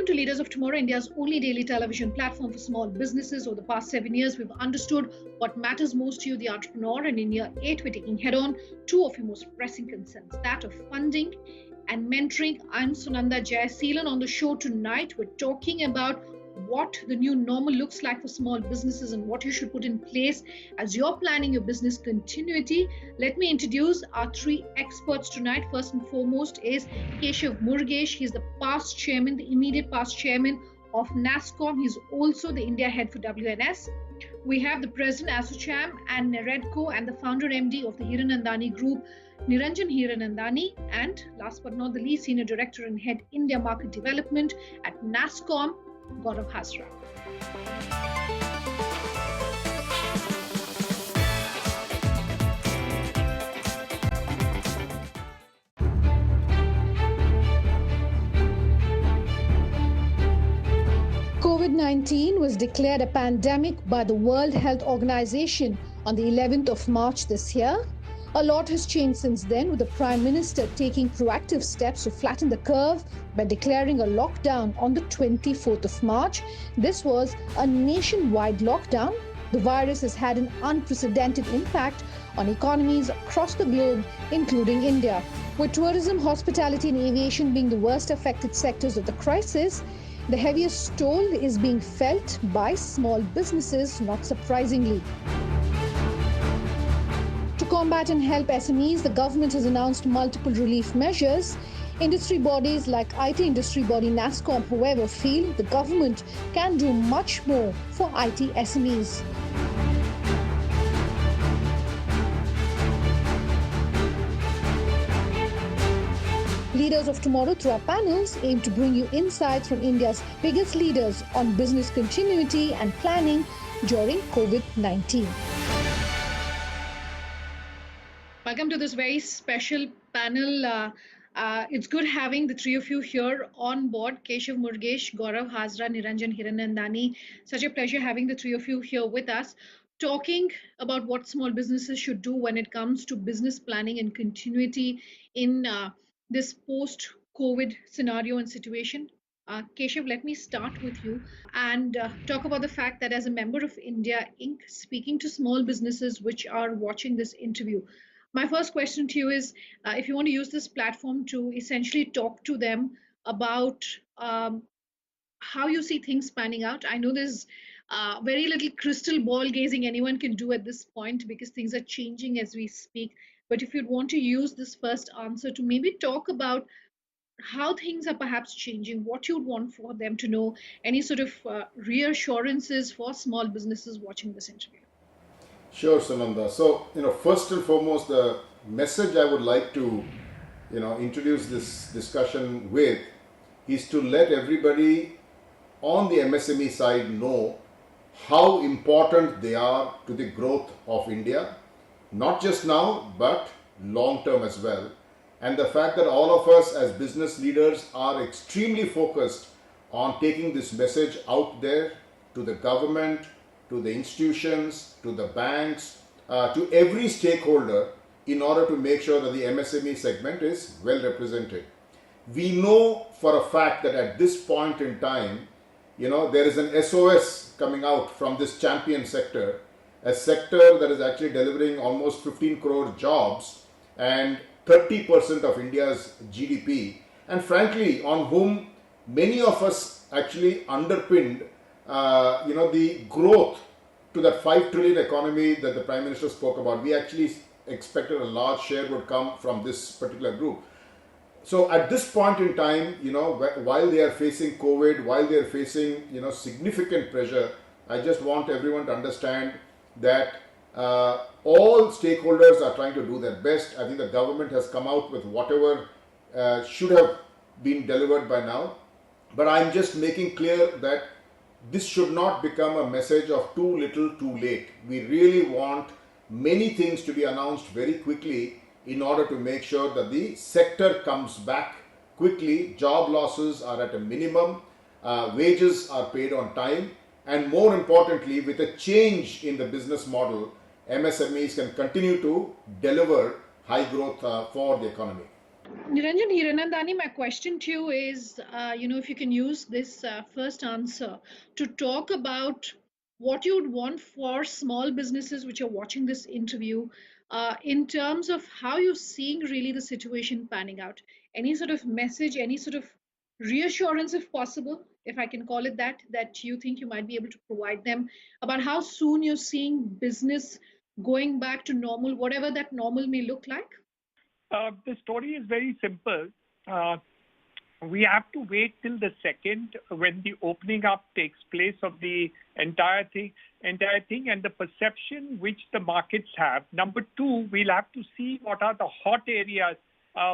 Welcome to Leaders of Tomorrow, India's only daily television platform for small businesses. Over the past 7 years, we've understood what matters most to you, the entrepreneur, and in year 8, we're taking head on two of your most pressing concerns, that of funding and mentoring. I'm Sunanda Jayaseelan. On the show tonight, we're talking about what the new normal looks like for small businesses and what you should put in place as you're planning your business continuity. Let me introduce our three experts tonight. First and foremost is Keshav Murugesh. He's the past chairman, the immediate past chairman of NASSCOM. He's also the India head for WNS. We have the president, ASSOCHAM, and NAREDCO, and the founder MD of the Hiranandani Group, Niranjan Hiranandani, and last but not the least, senior director and head India market development at NASSCOM, Gaurav Hazra. COVID-19 was declared a pandemic by the World Health Organization on the 11th of March this year. A lot has changed since then, with the Prime Minister taking proactive steps to flatten the curve by declaring a lockdown on the 24th of March. This was a nationwide lockdown. The virus has had an unprecedented impact on economies across the globe, including India. With tourism, hospitality, and aviation being the worst affected sectors of the crisis, the heaviest toll is being felt by small businesses, not surprisingly. To combat and help SMEs, the government has announced multiple relief measures. Industry bodies like IT industry body NASSCOM, however, feel the government can do much more for IT SMEs. Leaders of Tomorrow, through our panels, aim to bring you insights from India's biggest leaders on business continuity and planning during COVID-19. Welcome to this very special panel. It's good having the three of you here on board. Keshav Murugesh, Gaurav Hazra, Niranjan Hiranandani. Such a pleasure having the three of you here with us, talking about what small businesses should do when it comes to business planning and continuity in this post-COVID scenario and situation. Keshav, let me start with you and talk about the fact that as a member of India Inc., speaking to small businesses which are watching this interview, my first question to you is if you want to use this platform to essentially talk to them about how you see things panning out. I know there's very little crystal ball gazing anyone can do at this point because things are changing as we speak. But if you'd want to use this first answer to maybe talk about how things are perhaps changing, what you'd want for them to know, any sort of reassurances for small businesses watching this interview. Sure, Sunanda. So, first and foremost, the message I would like to, introduce this discussion with is to let everybody on the MSME side know how important they are to the growth of India, not just now, but long term as well. And the fact that all of us as business leaders are extremely focused on taking this message out there to the government, to the institutions, to the banks, to every stakeholder in order to make sure that the MSME segment is well represented. We know for a fact that at this point in time, there is an SOS coming out from this champion sector, a sector that is actually delivering almost 15 crore jobs and 30% of India's GDP, and frankly, on whom many of us actually underpinned the growth to that 5 trillion economy that the Prime Minister spoke about. We actually expected a large share would come from this particular group. So at this point in time, while they are facing COVID, while they are facing, significant pressure, I just want everyone to understand that all stakeholders are trying to do their best. I think the government has come out with whatever should have been delivered by now. But I'm just making clear that this should not become a message of too little, too late. We really want many things to be announced very quickly in order to make sure that the sector comes back quickly, job losses are at a minimum, wages are paid on time, and more importantly, with a change in the business model, MSMEs can continue to deliver high growth for the economy. Niranjan Hiranandani, my question to you is, if you can use this first answer to talk about what you would want for small businesses which are watching this interview, in terms of how you're seeing really the situation panning out. Any sort of message, any sort of reassurance, if possible, if I can call it that, that you think you might be able to provide them about how soon you're seeing business going back to normal, whatever that normal may look like? The story is very simple. Uh, we have to wait till the second when the opening up takes place of the entire thing, and the perception which the markets have. Number two, we'll have to see what are the hot areas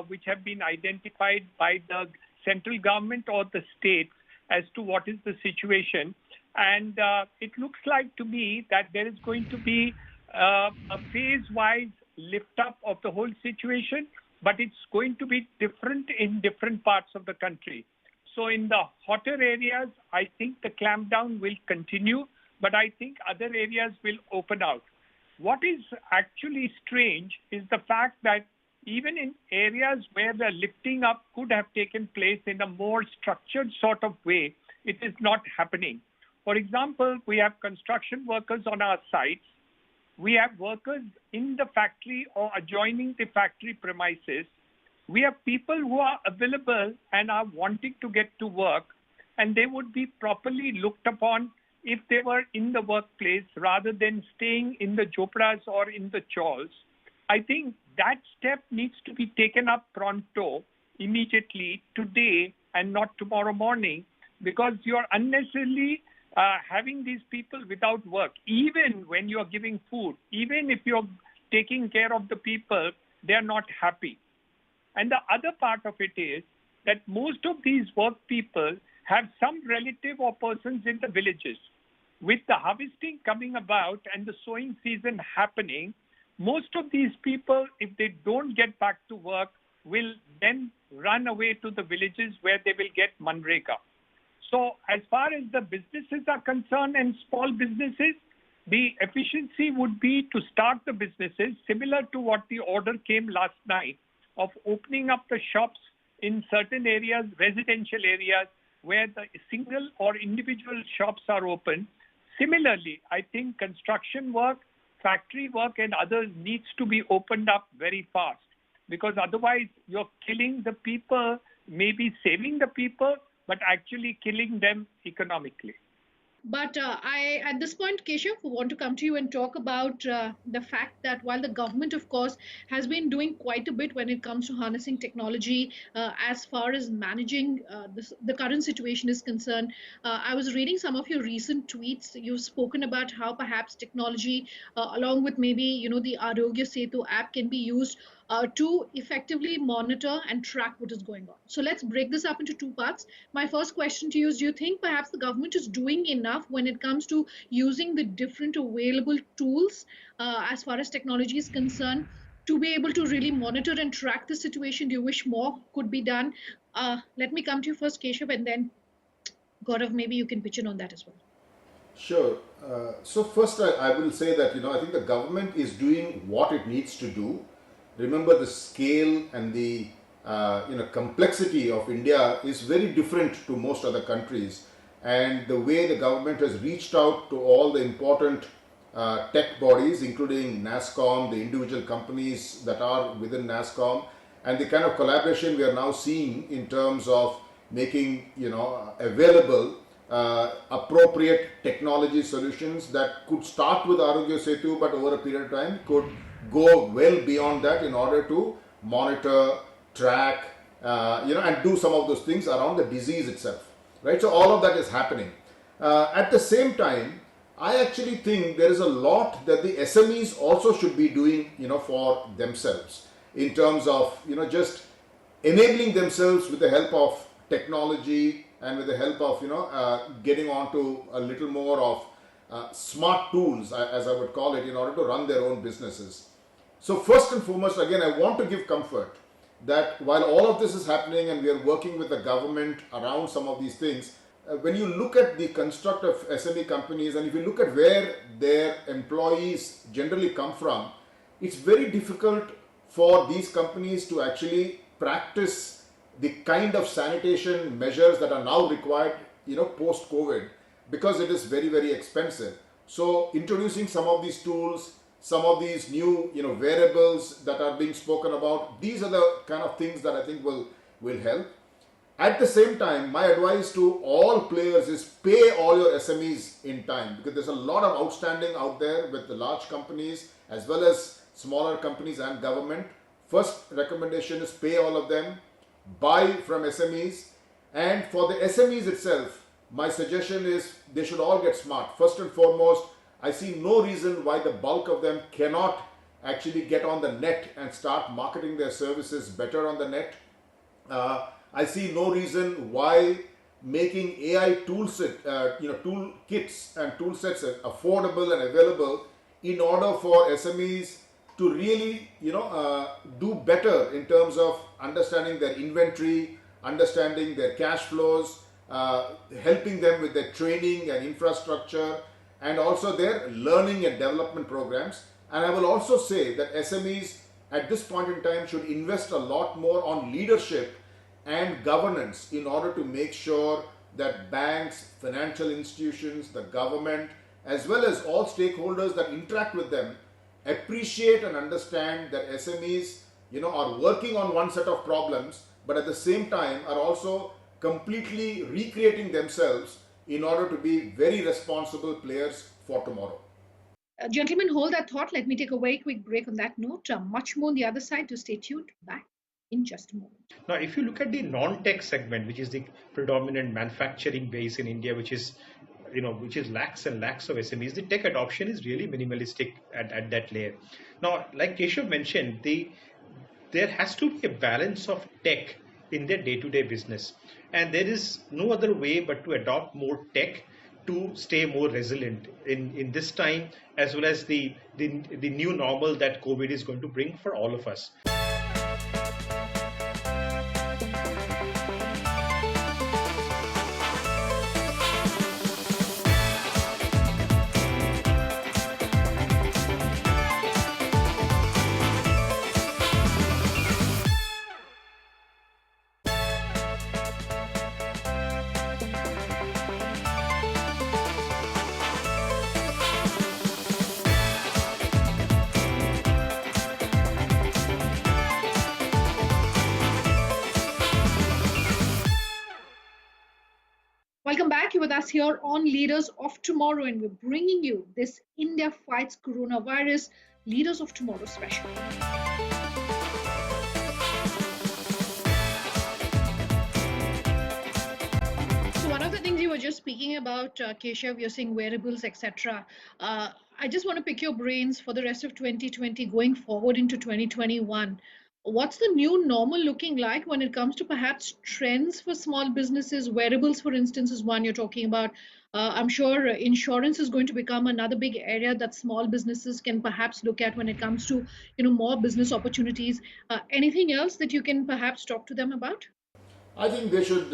which have been identified by the central government or the states as to what is the situation. And it looks like to me that there is going to be a phase-wise lift up of the whole situation, but it's going to be different in different parts of the country. So in the hotter areas, I think the clampdown will continue, but I think other areas will open out. What is actually strange is the fact that even in areas where the lifting up could have taken place in a more structured sort of way, it is not happening. For example, we have construction workers on our sites. We have workers in the factory or adjoining the factory premises. We have people who are available and are wanting to get to work, and they would be properly looked upon if they were in the workplace rather than staying in the jopras or in the chawls. I think that step needs to be taken up pronto, immediately, today, and not tomorrow morning, because you're unnecessarily having these people without work. Even when you're giving food, even if you're taking care of the people, they're not happy. And the other part of it is that most of these work people have some relative or persons in the villages. With the harvesting coming about and the sowing season happening, most of these people, if they don't get back to work, will then run away to the villages where they will get manreka. So as far as the businesses are concerned and small businesses, the efficiency would be to start the businesses similar to what the order came last night of opening up the shops in certain areas, residential areas, where the single or individual shops are open. Similarly, I think construction work, factory work and others needs to be opened up very fast, because otherwise you're killing the people, maybe saving the people, but actually killing them economically. But I, at this point, Keshav, want to come to you and talk about the fact that while the government, of course, has been doing quite a bit when it comes to harnessing technology as far as managing the current situation is concerned, I was reading some of your recent tweets. You've spoken about how perhaps technology, along with maybe the Arogya Setu app, can be used to effectively monitor and track what is going on. So let's break this up into two parts. My first question to you is, do you think perhaps the government is doing enough when it comes to using the different available tools as far as technology is concerned to be able to really monitor and track the situation? Do you wish more could be done? Let me come to you first, Keshav, and then Gaurav, maybe you can pitch in on that as well. Sure. So first, I will say that I think the government is doing what it needs to do. Remember, the scale and the complexity of India is very different to most other countries, and the way the government has reached out to all the important tech bodies, including NASSCOM, the individual companies that are within NASSCOM, and the kind of collaboration we are now seeing in terms of making available appropriate technology solutions that could start with Arogya Setu, but over a period of time could go well beyond that in order to monitor, track, and do some of those things around the disease itself, right? So all of that is happening. At the same time, I actually think there is a lot that the SMEs also should be doing, for themselves in terms of, just enabling themselves with the help of technology and with the help of, getting onto a little more of smart tools, as I would call it, in order to run their own businesses. So first and foremost, again, I want to give comfort that while all of this is happening and we are working with the government around some of these things, when you look at the construct of SME companies and if you look at where their employees generally come from, it's very difficult for these companies to actually practice the kind of sanitation measures that are now required, post COVID, because it is very, very expensive. So introducing some of these tools, some of these new, wearables that are being spoken about, these are the kind of things that I think will help. At the same time, my advice to all players is pay all your SMEs in time, because there's a lot of outstanding out there with the large companies as well as smaller companies and government. First recommendation is pay all of them, buy from SMEs, and for the SMEs itself, my suggestion is they should all get smart. First and foremost, I see no reason why the bulk of them cannot actually get on the net and start marketing their services better on the net. I see no reason why making AI toolkits and tool sets affordable and available in order for SMEs to really, do better in terms of understanding their inventory, understanding their cash flows, helping them with their training and infrastructure, and also their learning and development programs. And I will also say that SMEs at this point in time should invest a lot more on leadership and governance in order to make sure that banks, financial institutions, the government, as well as all stakeholders that interact with them appreciate and understand that SMEs, are working on one set of problems, but at the same time are also completely recreating themselves in order to be very responsible players for tomorrow. Gentlemen, hold that thought. Let me take a very quick break on that note. Much more on the other side, to stay tuned. Back in just a moment. Now, if you look at the non-tech segment, which is the predominant manufacturing base in India, which is lakhs and lakhs of SMEs, the tech adoption is really minimalistic at that layer. Now, like Keshav mentioned, there has to be a balance of tech in their day-to-day business, and there is no other way but to adopt more tech to stay more resilient in this time, as well as the new normal that COVID is going to bring for all of us. Welcome back. You're with us here on Leaders of Tomorrow, and we're bringing you this India Fights Coronavirus Leaders of Tomorrow special. So, one of the things you were just speaking about, Keshav, you're saying wearables, etc. I just want to pick your brains for the rest of 2020 going forward into 2021. What's the new normal looking like when it comes to perhaps trends for small businesses? Wearables, for instance, is one you're talking about. I'm sure insurance is going to become another big area that small businesses can perhaps look at when it comes to, more business opportunities. Anything else that you can perhaps talk to them about? I think they should,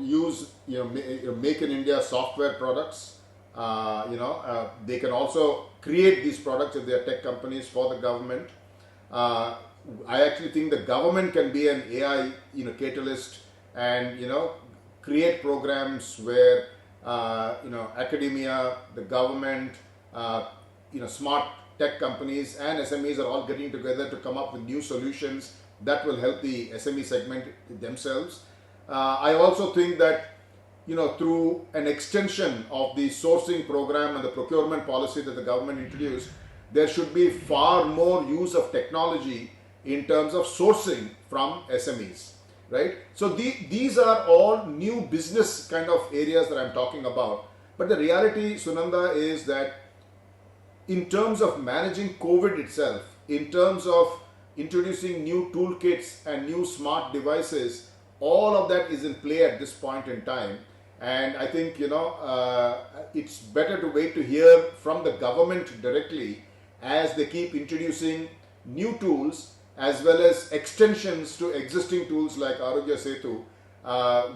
use, make in India software products. They can also create these products if they are tech companies for the government. I actually think the government can be an AI, catalyst, and create programs where academia, the government, smart tech companies and SMEs are all getting together to come up with new solutions that will help the SME segment themselves. I also think that through an extension of the sourcing program and the procurement policy that the government introduced, there should be far more use of technology in terms of sourcing from SMEs, right? So these are all new business kind of areas that I'm talking about. But the reality, Sunanda, is that in terms of managing COVID itself, in terms of introducing new toolkits and new smart devices, all of that is in play at this point in time. And I think, it's better to wait to hear from the government directly as they keep introducing new tools as well as extensions to existing tools like Arogya Setu,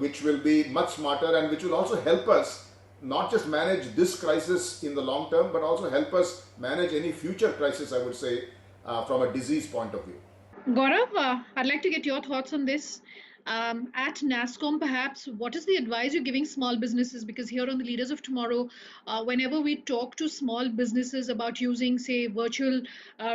which will be much smarter and which will also help us not just manage this crisis in the long term, but also help us manage any future crisis, I would say, from a disease point of view. Gaurav, I'd like to get your thoughts on this. At NASSCOM, perhaps, what is the advice you're giving small businesses? Because here on the Leaders of Tomorrow, whenever we talk to small businesses about using, say, virtual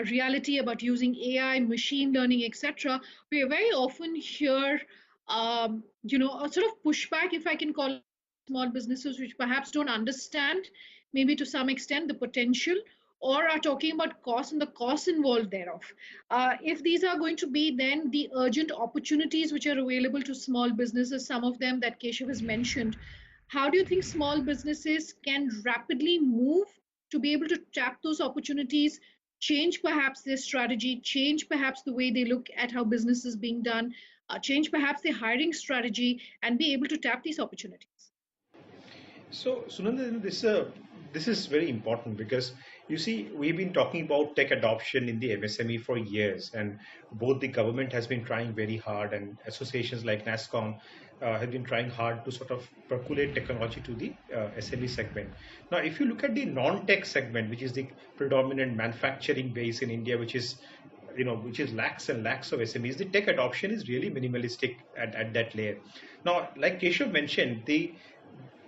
reality, about using AI, machine learning, etc., we very often hear, a sort of pushback, if I can call it, small businesses which perhaps don't understand, maybe to some extent, the potential, or are talking about cost and the costs involved thereof. If these are going to be then the urgent opportunities which are available to small businesses, some of them that Keshav has mentioned, how do you think small businesses can rapidly move to be able to tap those opportunities, change perhaps their strategy, change perhaps the way they look at how business is being done, change perhaps their hiring strategy, and be able to tap these opportunities? So, Sunanda, this is very important because you see, we've been talking about tech adoption in the MSME for years, and both the government has been trying very hard, and associations like NASSCOM have been trying hard to sort of percolate technology to the SME segment. Now, if you look at the non-tech segment, which is the predominant manufacturing base in India, which is lakhs and lakhs of SMEs, the tech adoption is really minimalistic at that layer. Now, like Keshav mentioned,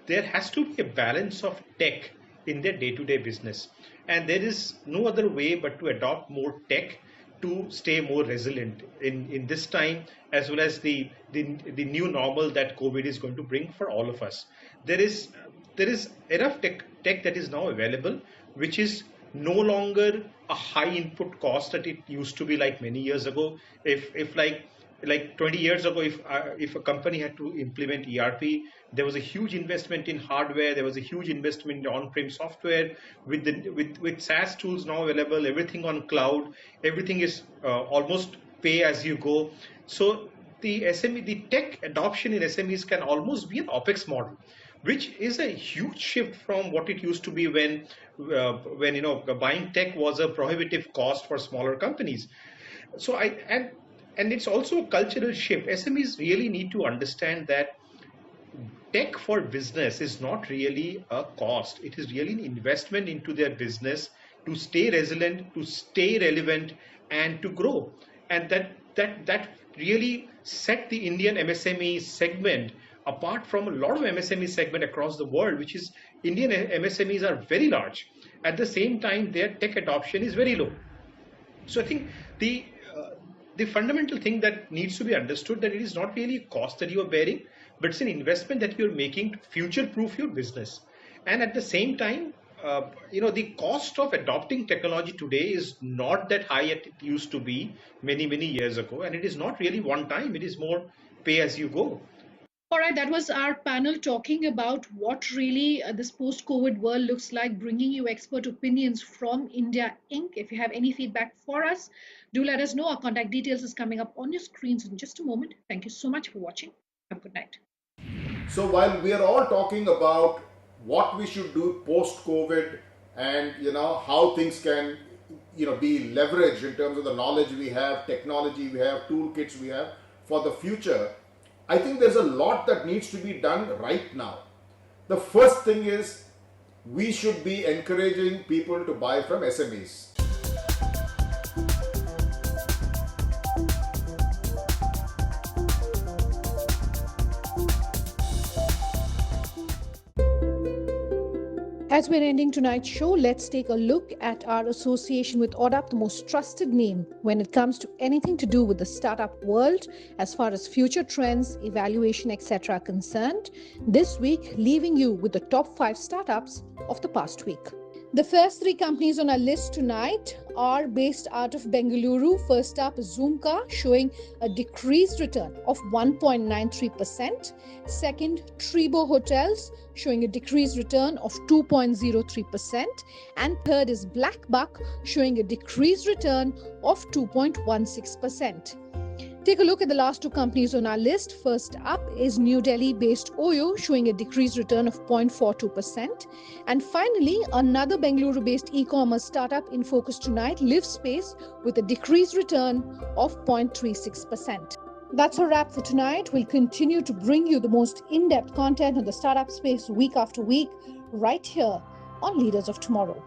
there has to be a balance of tech in their day-to-day business, and there is no other way but to adopt more tech to stay more resilient in this time, as well as the new normal that COVID is going to bring for all of us. There is enough tech that is now available, which is no longer a high input cost that it used to be like many years ago. If like 20 years ago, if a company had to implement ERP, there was a huge investment in hardware, there was a huge investment in on-prem software. With SaaS tools now available, everything on cloud, everything is almost pay as you go. So the tech adoption in SMEs can almost be an OpEx model, which is a huge shift from what it used to be when buying tech was a prohibitive cost for smaller companies. So and it's also a cultural shift. SMEs really need to understand that tech for business is not really a cost. It is really an investment into their business to stay resilient, to stay relevant, and to grow. And that really set the Indian MSME segment apart from a lot of MSME segment across the world, which is Indian MSMEs are very large. At the same time, their tech adoption is very low. So I think the fundamental thing that needs to be understood, that it is not really a cost that you are bearing, but it's an investment that you're making to future-proof your business. And at the same time, the cost of adopting technology today is not that high as it used to be many years ago, and it is not really one time. It is more pay as you go. All right, that was our panel talking about what really this post COVID world looks like, bringing you expert opinions from India Inc. If you have any feedback for us, do let us know. Our contact details is coming up on your screens in just a moment. Thank you so much for watching. Have a good night. So while we are all talking about what we should do post COVID, and how things can be leveraged in terms of the knowledge we have, technology we have, toolkits we have for the future, I think there's a lot that needs to be done right now. The first thing is we should be encouraging people to buy from SMEs. As we're ending tonight's show, let's take a look at our association with ODAP, the most trusted name when it comes to anything to do with the startup world, as far as future trends, evaluation, etc. are concerned. This week, leaving you with the top 5 startups of the past week. The first 3 companies on our list tonight are based out of Bengaluru. First up is Zoomcar, showing a decreased return of 1.93%. Second, Tribo Hotels, showing a decreased return of 2.03%. And third is Blackbuck, showing a decreased return of 2.16%. Take a look at the last 2 companies on our list. First up is New Delhi-based Oyo, showing a decreased return of 0.42%. And finally, another Bengaluru-based e-commerce startup in focus tonight, LiveSpace, with a decreased return of 0.36%. That's a wrap for tonight. We'll continue to bring you the most in-depth content on the startup space week after week, right here on Leaders of Tomorrow.